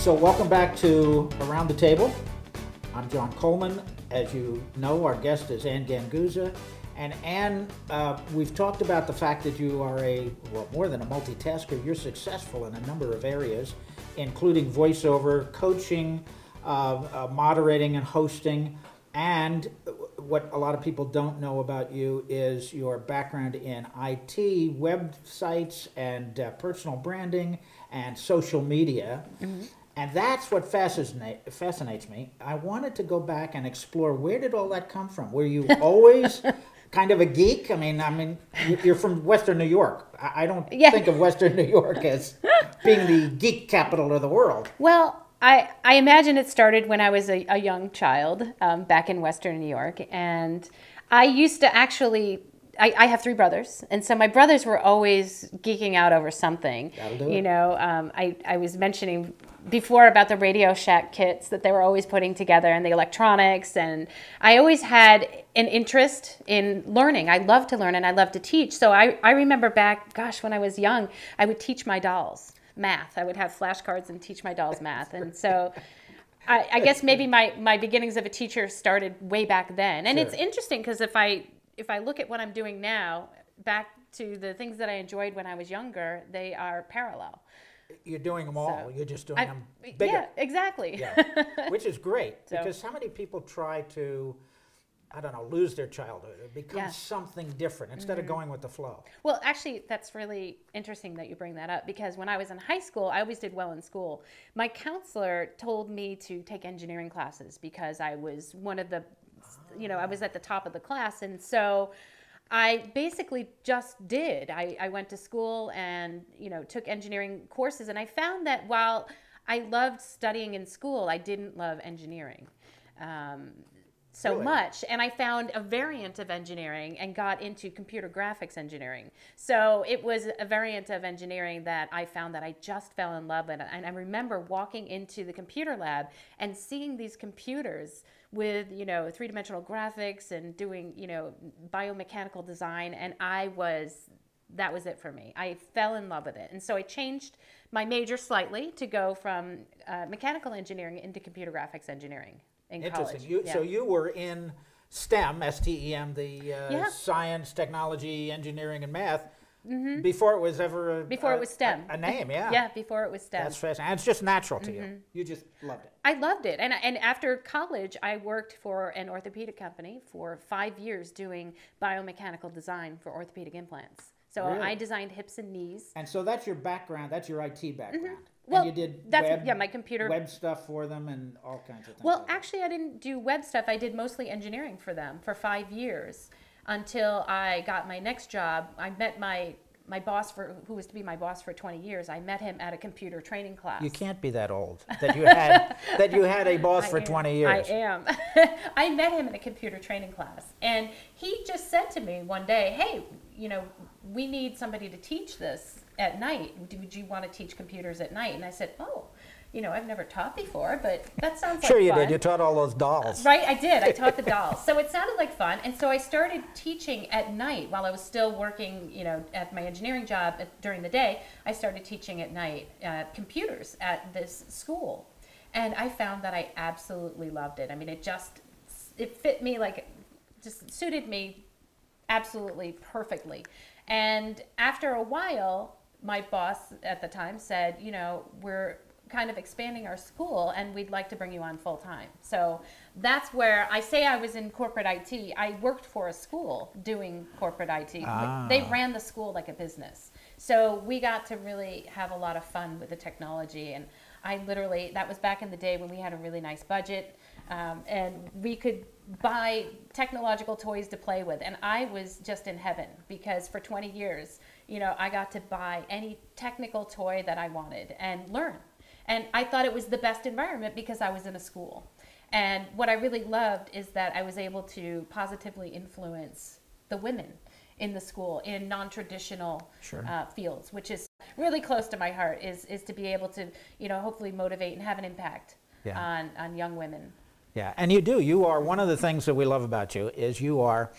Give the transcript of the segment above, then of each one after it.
So welcome back to Around the Table. I'm John Coleman. As you know, our guest is Ann Ganguzza. And Ann, we've talked about the fact that you are more than a multitasker. You're successful in a number of areas, including voiceover, coaching, moderating and hosting. And what a lot of people don't know about you is your background in IT, websites, and personal branding and social media. Mm-hmm. And that's what fascinates me. I wanted to go back and explore, where did all that come from? Were you always kind of a geek? I mean, you're from Western New York. I don't think of Western New York as being the geek capital of the world. Well, I imagine it started when I was a young child back in Western New York. And I used to actually, I have three brothers. And so my brothers were always geeking out over something. That'll do it. You know, I was mentioning before about the Radio Shack kits that they were always putting together and the electronics. And I always had an interest in learning. I love to learn and I love to teach. So I remember back, when I was young, I would teach my dolls math. I would have flashcards and teach my dolls math. And so I guess maybe my beginnings of a teacher started way back then. And It's interesting because if I look at what I'm doing now, back to the things that I enjoyed when I was younger, they are parallel. You're doing them all. You're just doing them bigger. Yeah, exactly. Yeah. Which is great, because how many people try to, lose their childhood or become something different instead of going with the flow? Well, actually, that's really interesting that you bring that up, because when I was in high school, I always did well in school. My counselor told me to take engineering classes because I was one of the, I was at the top of the class. And so I basically just did. I went to school and, took engineering courses. And I found that while I loved studying in school, I didn't love engineering so much. And I found a variant of engineering and got into computer graphics engineering. So it was a variant of engineering that I found that I just fell in love with. And I remember walking into the computer lab and seeing these computers with, three-dimensional graphics and doing, biomechanical design. And that was it for me. I fell in love with it. And so I changed my major slightly to go from mechanical engineering into computer graphics engineering in college. Interesting. So you were in STEM, S-T-E-M, the science, technology, engineering, and math, before it was ever it was STEM. A name, yeah. Yeah, before it was STEM. That's fascinating. And it's just natural to you. You just loved it. I loved it. And after college, I worked for an orthopedic company for 5 years doing biomechanical design for orthopedic implants. So I designed hips and knees. And so that's your background. That's your IT background. Well, and you did my computer web stuff for them and all kinds of things. Well, actually, I didn't do web stuff. I did mostly engineering for them for 5 years until I got my next job. I met my boss who was to be my boss for 20 years. I met him at a computer training class. You can't be that old that you had a boss for 20 years. I am. I met him in a computer training class, and he just said to me one day, "Hey, we need somebody to teach this at night. Would you want to teach computers at night?" And I said, "Oh, I've never taught before, but that sounds like fun." Sure you did. You taught all those dolls. Right, I did. I taught the dolls. So it sounded like fun. And so I started teaching at night while I was still working, at my engineering job during the day. I started teaching at night computers at this school. And I found that I absolutely loved it. I mean, it fit me, just suited me absolutely perfectly. And after a while, my boss at the time said, we're kind of expanding our school and we'd like to bring you on full time. So that's where I say I was in corporate IT. I worked for a school doing corporate IT. They ran the school like a business. So we got to really have a lot of fun with the technology. And that was back in the day when we had a really nice budget and we could buy technological toys to play with. And I was just in heaven because for 20 years, I got to buy any technical toy that I wanted and learn. And I thought it was the best environment because I was in a school. And what I really loved is that I was able to positively influence the women in the school in non-traditional fields, which is really close to my heart, is to be able to, hopefully motivate and have an impact on young women. Yeah, and you do. You are, one of the things that we love about you is you are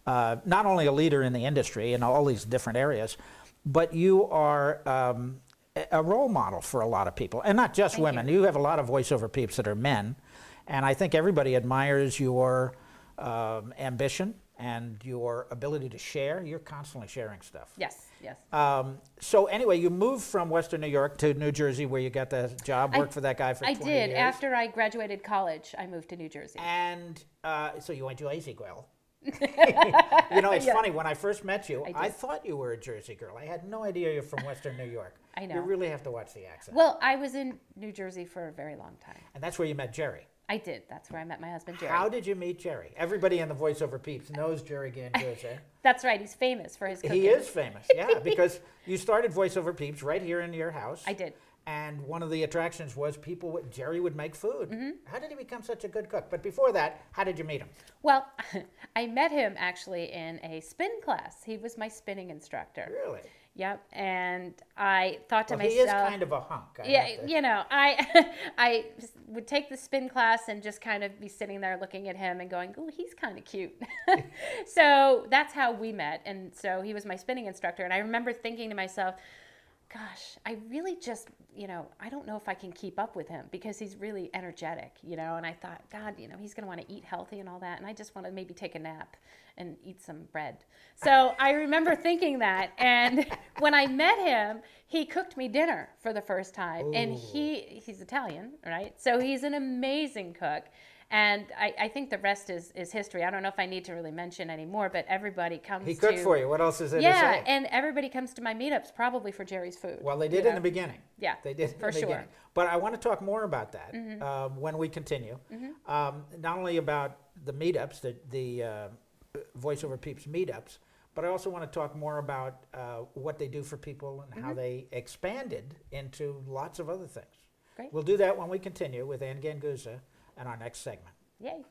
not only a leader in the industry in all these different areas, but you are a role model for a lot of people, and not just Thank women. you. You have a lot of voiceover peeps that are men, and I think everybody admires your ambition and your ability to share. You're constantly sharing stuff. Yes, yes. So anyway, you moved from Western New York to New Jersey, where you got the job, worked for that guy for 20 I did. years. After I graduated college, I moved to New Jersey. And so you went to Jersey girl. You know, it's Yeah. funny, when I first met you, I I did. thought you were a Jersey girl. I had no idea you're from Western New York. I know. You really have to watch the accent. Well, I was in New Jersey for a very long time. And that's where you met Jerry. I did. That's where I met my husband, Jerry. How did you meet Jerry? Everybody in the voiceover peeps knows Jerry Ganguzza. That's right. He's famous for his cooking. He is famous, yeah, because you started voiceover peeps right here in your house. I did. And one of the attractions was Jerry would make food. Mm-hmm. How did he become such a good cook? But before that, how did you meet him? Well, I met him actually in a spin class. He was my spinning instructor. Really? Yep. And I thought to Well, myself, he is kind of a hunk. I yeah, have to- you know, I would take the spin class and just kind of be sitting there looking at him and going, "Oh, he's kind of cute." So that's how we met. And so he was my spinning instructor. And I remember thinking to myself, gosh, I really just, you know, I don't know if I can keep up with him because he's really energetic, you know. And I thought, God, you know, he's going to want to eat healthy and all that. And I just want to maybe take a nap and eat some bread. So I remember thinking that. And when I met him, he cooked me dinner for the first time. And Ooh. he's Italian, right? So he's an amazing cook. And I think the rest is history. I don't know if I need to really mention anymore, but everybody comes He to... cooked for you. What else is there to Yeah, say? and everybody comes to my meetups probably for Jerry's food. Well, they did you in know? the beginning. Yeah, They did for in the sure. beginning. But I want to talk more about that when we continue. Not only about the meetups, the voiceover peeps meetups, but I also want to talk more about what they do for people and how they expanded into lots of other things. Great. We'll do that when we continue with Ann Ganguzza and our next segment. Yay.